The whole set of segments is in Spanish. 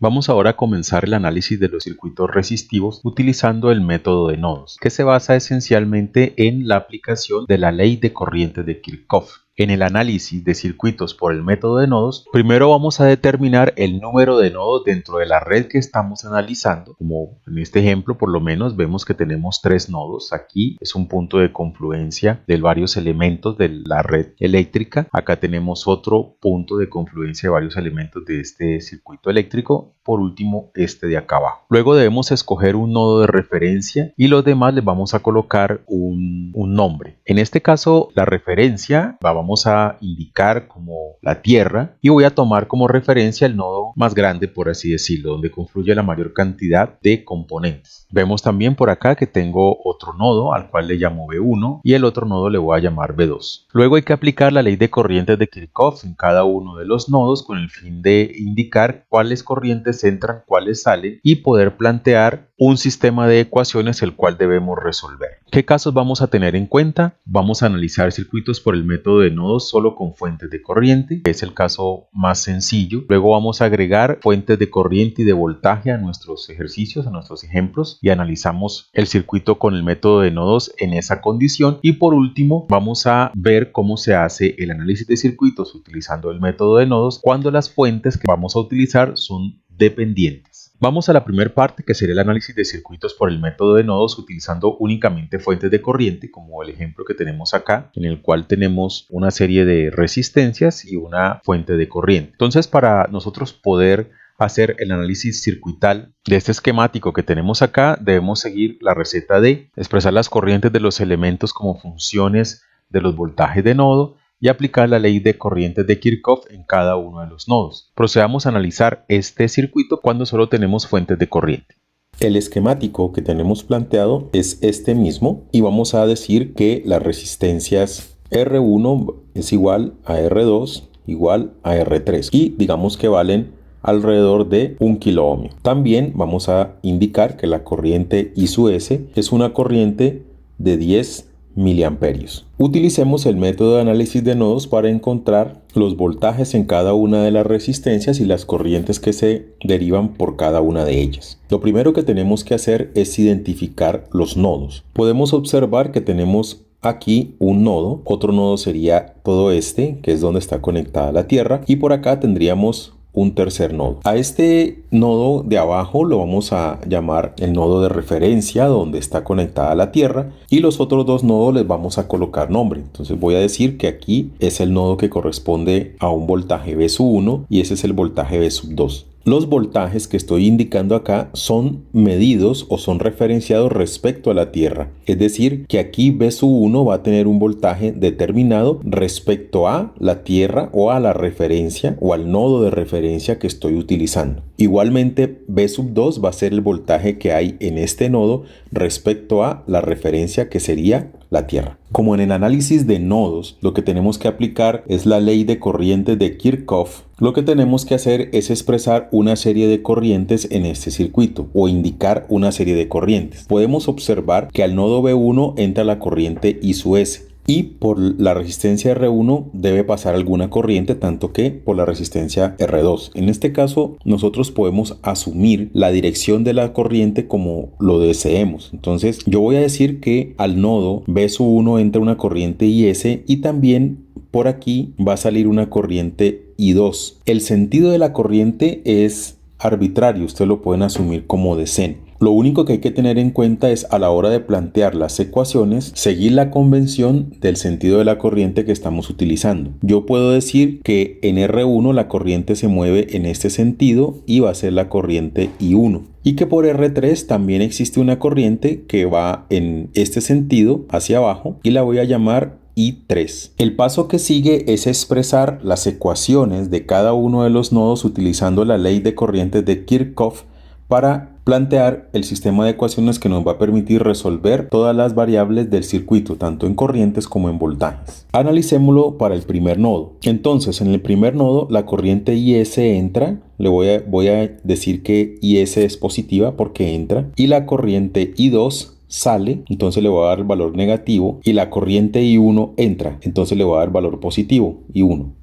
Vamos ahora a comenzar el análisis de los circuitos resistivos utilizando el método de nodos, que se basa esencialmente en la aplicación de la ley de corriente de Kirchhoff. En el análisis de circuitos por el método de nodos, primero vamos a determinar el número de nodos dentro de la red que estamos analizando. Como en este ejemplo, por lo menos vemos que tenemos 3 nodos. Aquí es un punto de confluencia de varios elementos de la red eléctrica. Acá tenemos otro punto de confluencia de varios elementos de este circuito eléctrico. Por último, este de acá abajo. Luego debemos escoger un nodo de referencia y los demás les vamos a colocar un nombre. En este caso, la referencia vamos a indicar como la Tierra y voy a tomar como referencia el nodo más grande, por así decirlo, donde confluye la mayor cantidad de componentes. Vemos también por acá que tengo otro nodo al cual le llamo B1 y el otro nodo le voy a llamar B2. Luego hay que aplicar la ley de corrientes de Kirchhoff en cada uno de los nodos con el fin de indicar cuáles corrientes entran, cuáles salen y poder plantear un sistema de ecuaciones el cual debemos resolver. ¿Qué casos vamos a tener en cuenta? Vamos a analizar circuitos por el método de nodos solo con fuentes de corriente, que es el caso más sencillo. Luego vamos a agregar fuentes de corriente y de voltaje a nuestros ejercicios, a nuestros ejemplos, y analizamos el circuito con el método de nodos en esa condición. Y por último, vamos a ver cómo se hace el análisis de circuitos utilizando el método de nodos cuando las fuentes que vamos a utilizar son dependientes. Vamos a la primera parte, que sería el análisis de circuitos por el método de nodos utilizando únicamente fuentes de corriente, como el ejemplo que tenemos acá, en el cual tenemos una serie de resistencias y una fuente de corriente. Entonces, para nosotros poder hacer el análisis circuital de este esquemático que tenemos acá, debemos seguir la receta de expresar las corrientes de los elementos como funciones de los voltajes de nodo y aplicar la ley de corrientes de Kirchhoff en cada uno de los nodos. Procedamos a analizar este circuito cuando solo tenemos fuentes de corriente. El esquemático que tenemos planteado es este mismo y vamos a decir que las resistencias R1 es igual a R2 igual a R3 y digamos que valen alrededor de 1 kilo ohmio. También vamos a indicar que la corriente I sub S es una corriente de 10 miliamperios. Utilicemos el método de análisis de nodos para encontrar los voltajes en cada una de las resistencias y las corrientes que se derivan por cada una de ellas. Lo primero que tenemos que hacer es identificar los nodos. Podemos observar que tenemos aquí un nodo, otro nodo sería todo este, que es donde está conectada la Tierra, y por acá tendríamos un tercer nodo. A este nodo de abajo lo vamos a llamar el nodo de referencia donde está conectada la Tierra y los otros dos nodos les vamos a colocar nombre. Entonces voy a decir que aquí es el nodo que corresponde a un voltaje V sub 1 y ese es el voltaje V sub 2. Los voltajes que estoy indicando acá son medidos o son referenciados respecto a la Tierra. Es decir, que aquí V sub 1 va a tener un voltaje determinado respecto a la Tierra o a la referencia o al nodo de referencia que estoy utilizando. Igualmente, V sub 2 va a ser el voltaje que hay en este nodo respecto a la referencia que sería la Tierra. Como en el análisis de nodos, lo que tenemos que aplicar es la ley de corrientes de Kirchhoff. Lo que tenemos que hacer es expresar una serie de corrientes en este circuito o indicar una serie de corrientes. Podemos observar que al nodo B1 entra la corriente I sub S. Y por la resistencia R1 debe pasar alguna corriente, tanto que por la resistencia R2. En este caso, nosotros podemos asumir la dirección de la corriente como lo deseemos. Entonces, yo voy a decir que al nodo B sub 1 entra una corriente IS y también por aquí va a salir una corriente I2. El sentido de la corriente es arbitrario, ustedes lo pueden asumir como deseen. Lo único que hay que tener en cuenta es a la hora de plantear las ecuaciones, seguir la convención del sentido de la corriente que estamos utilizando. Yo puedo decir que en R1 la corriente se mueve en este sentido y va a ser la corriente I1. Y que por R3 también existe una corriente que va en este sentido hacia abajo y la voy a llamar I3. El paso que sigue es expresar las ecuaciones de cada uno de los nodos utilizando la ley de corrientes de Kirchhoff para plantear el sistema de ecuaciones que nos va a permitir resolver todas las variables del circuito, tanto en corrientes como en voltajes. Analicémoslo para el primer nodo. Entonces, en el primer nodo, la corriente IS entra. Voy a decir que IS es positiva porque entra. Y la corriente I2 sale, entonces le voy a dar el valor negativo. Y la corriente I1 entra, entonces le voy a dar valor positivo, I1.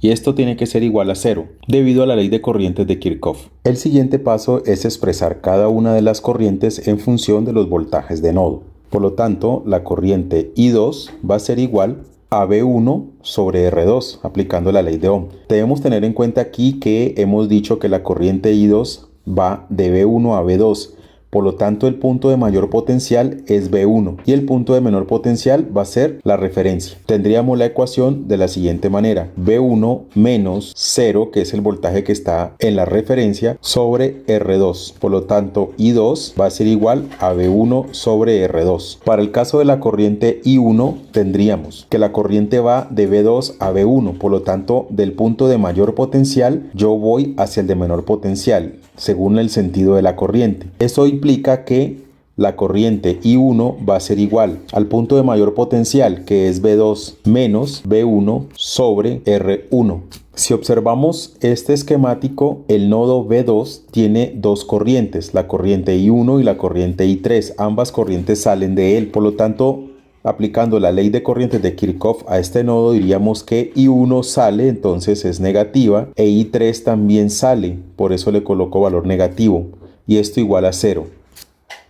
y esto tiene que ser igual a 0 debido a la ley de corrientes de Kirchhoff. El siguiente paso es expresar cada una de las corrientes en función de los voltajes de nodo. Por lo tanto, la corriente I2 va a ser igual a V1 sobre R2, aplicando la ley de Ohm. Debemos tener en cuenta aquí que hemos dicho que la corriente I2 va de V1 a V2. Por lo tanto, el punto de mayor potencial es V1 y el punto de menor potencial va a ser la referencia. Tendríamos la ecuación de la siguiente manera: V1 menos 0, que es el voltaje que está en la referencia, sobre R2. Por lo tanto, I2 va a ser igual a V1 sobre R2. Para el caso de la corriente I1, tendríamos que la corriente va de V2 a V1. Por lo tanto, del punto de mayor potencial, yo voy hacia el de menor potencial, según el sentido de la corriente. Esto implica que la corriente I1 va a ser igual al punto de mayor potencial, que es V2 menos V1 sobre R1. Si observamos este esquemático, el nodo V2 tiene dos corrientes, la corriente I1 y la corriente I3. Ambas corrientes salen de él. Por lo tanto, aplicando la ley de corrientes de Kirchhoff a este nodo, diríamos que I1 sale, entonces es negativa, e I3 también sale, por eso le coloco valor negativo, y esto igual a 0.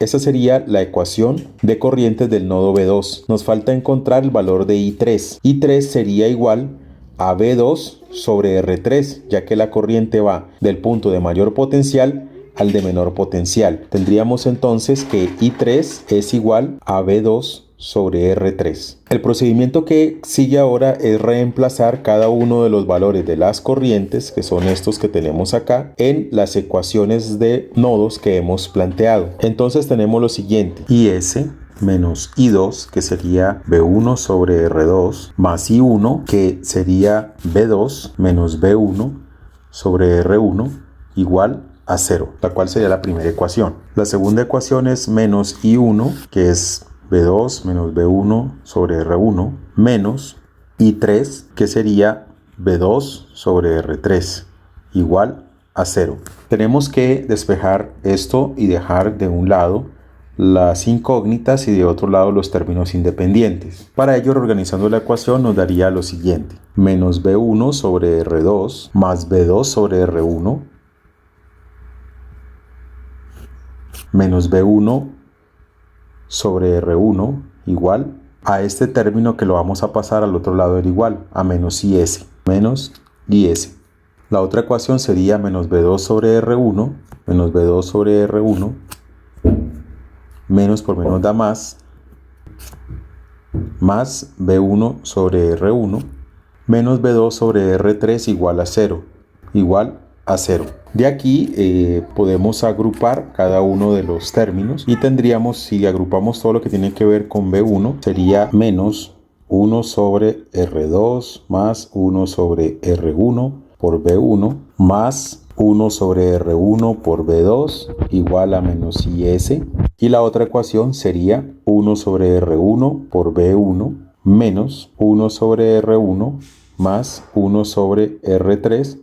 Esa sería la ecuación de corrientes del nodo V2. Nos falta encontrar el valor de I3. I3 sería igual a V2 sobre R3, ya que la corriente va del punto de mayor potencial al de menor potencial. Tendríamos entonces que I3 es igual a V2 sobre R3. El procedimiento que sigue ahora es reemplazar cada uno de los valores de las corrientes, que son estos que tenemos acá, en las ecuaciones de nodos que hemos planteado. Entonces tenemos lo siguiente: IS menos I2, que sería V1 sobre R2, más I1, que sería V2 menos V1 sobre R1, igual a 0, la cual sería la primera ecuación. La segunda ecuación es menos I1, que es V2 menos V1 sobre R1, menos I3, que sería V2 sobre R3, igual a 0. Tenemos que despejar esto y dejar de un lado las incógnitas y de otro lado los términos independientes. Para ello, reorganizando la ecuación, nos daría lo siguiente: menos V1 sobre R2 más V2 sobre R1 menos V1 sobre R1 igual a este término que lo vamos a pasar al otro lado del igual, a menos IS, menos IS. La otra ecuación sería menos V2 sobre R1, menos V2 sobre R1, menos por menos da más V1 sobre R1, menos V2 sobre R3 igual a 0, igual a 0. De aquí podemos agrupar cada uno de los términos y tendríamos, si agrupamos todo lo que tiene que ver con V1, sería menos 1 sobre R2 más 1 sobre R1 por V1 más 1 sobre R1 por V2 igual a menos IS. Y la otra ecuación sería 1 sobre R1 por V1 menos 1 sobre R1 más 1 sobre R3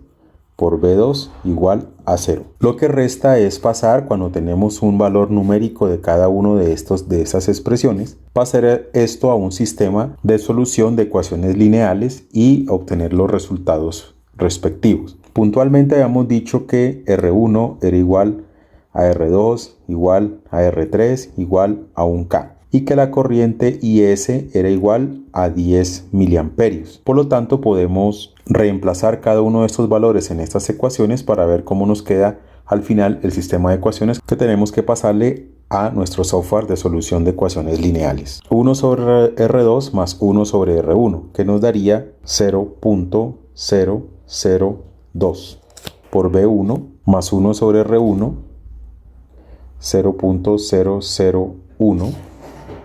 por V2 igual a 0. Lo que resta es pasar, cuando tenemos un valor numérico de cada uno de esas expresiones, pasar esto a un sistema de solución de ecuaciones lineales y obtener los resultados respectivos. Puntualmente habíamos dicho que R1 era igual a R2 igual a R3 igual a 1K. Y que la corriente IS era igual a 10 miliamperios. Por lo tanto, podemos reemplazar cada uno de estos valores en estas ecuaciones para ver cómo nos queda al final el sistema de ecuaciones que tenemos que pasarle a nuestro software de solución de ecuaciones lineales. 1 sobre R2 más 1 sobre R1, que nos daría 0.002 por V1 más 1 sobre R1, 0.001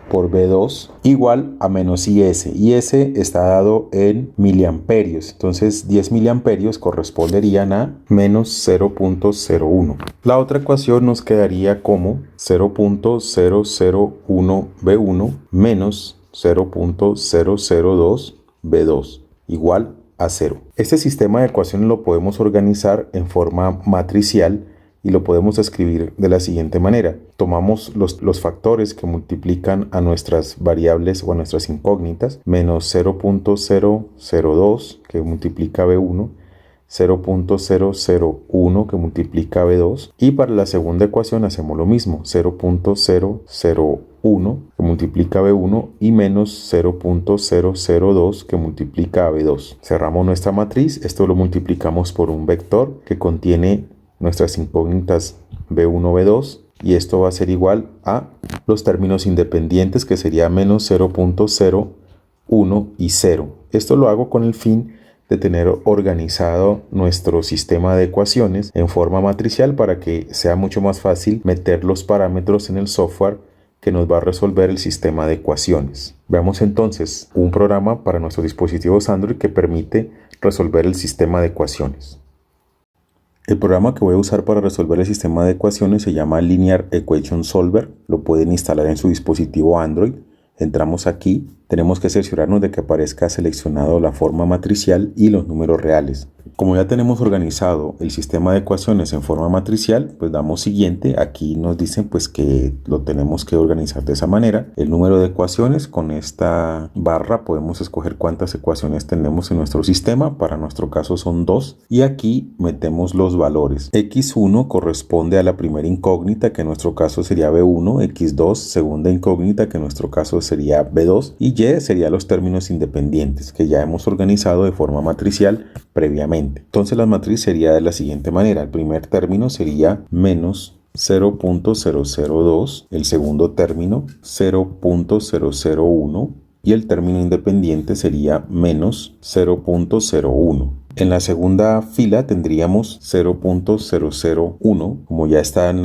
por V2 igual a menos IS. IS está dado en miliamperios, entonces 10 miliamperios corresponderían a menos 0.01. La otra ecuación nos quedaría como 0.001 V1 menos 0.002 V2 igual a 0. Este sistema de ecuaciones lo podemos organizar en forma matricial y lo podemos escribir de la siguiente manera. Tomamos los factores que multiplican a nuestras variables o a nuestras incógnitas, menos 0.002 que multiplica B1, 0.001 que multiplica B2, y para la segunda ecuación hacemos lo mismo, 0.001 que multiplica B1 y menos 0.002 que multiplica B2. Cerramos nuestra matriz, esto lo multiplicamos por un vector que contiene nuestras incógnitas B1, B2, y esto va a ser igual a los términos independientes, que sería menos 0.01 y 0. Esto lo hago con el fin de tener organizado nuestro sistema de ecuaciones en forma matricial para que sea mucho más fácil meter los parámetros en el software que nos va a resolver el sistema de ecuaciones. Veamos entonces un programa para nuestros dispositivos Android que permite resolver el sistema de ecuaciones. El programa que voy a usar para resolver el sistema de ecuaciones se llama Linear Equation Solver. Lo pueden instalar en su dispositivo Android. Entramos aquí, tenemos que cerciorarnos de que aparezca seleccionado la forma matricial y los números reales. Como ya tenemos organizado el sistema de ecuaciones en forma matricial, pues damos siguiente. Aquí nos dicen pues que lo tenemos que organizar de esa manera. El número de ecuaciones, con esta barra podemos escoger cuántas ecuaciones tenemos en nuestro sistema. Para nuestro caso son 2. Y aquí metemos los valores. X1 corresponde a la primera incógnita, que en nuestro caso sería B1. X2, segunda incógnita, que en nuestro caso sería B2. Y Y serían los términos independientes, que ya hemos organizado de forma matricial previamente. Entonces la matriz sería de la siguiente manera. El primer término sería menos 0.002, el segundo término 0.001 y el término independiente sería menos 0.01. En la segunda fila tendríamos 0.001, como ya está en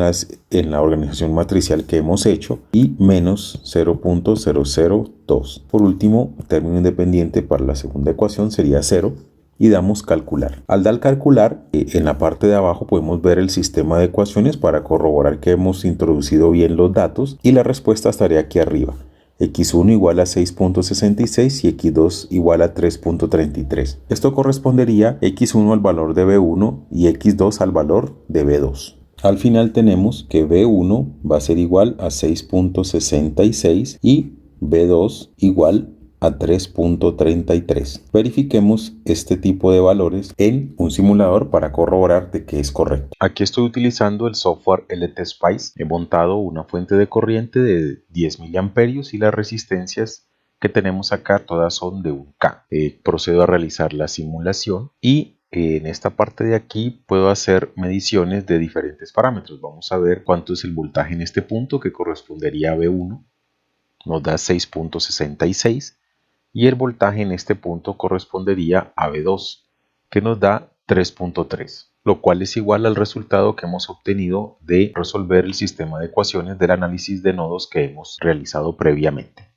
la organización matricial que hemos hecho, y menos 0.002. Por último, el término independiente para la segunda ecuación sería 0. Y damos calcular. Al dar calcular, en la parte de abajo podemos ver el sistema de ecuaciones para corroborar que hemos introducido bien los datos, y la respuesta estaría aquí arriba. X1 igual a 6.66 y X2 igual a 3.33. Esto correspondería X1 al valor de B1 y X2 al valor de B2. Al final tenemos que B1 va a ser igual a 6.66 y B2 igual a 3.33. Verifiquemos este tipo de valores en un simulador para corroborar de que es correcto. Aquí estoy utilizando el software LTSpice. He montado una fuente de corriente de 10 mA y las resistencias que tenemos acá todas son de 1K. Procedo a realizar la simulación y en esta parte de aquí puedo hacer mediciones de diferentes parámetros. Vamos a ver cuánto es el voltaje en este punto, que correspondería a B1. Nos da 6.66. Y el voltaje en este punto correspondería a B2, que nos da 3.3, lo cual es igual al resultado que hemos obtenido de resolver el sistema de ecuaciones del análisis de nodos que hemos realizado previamente.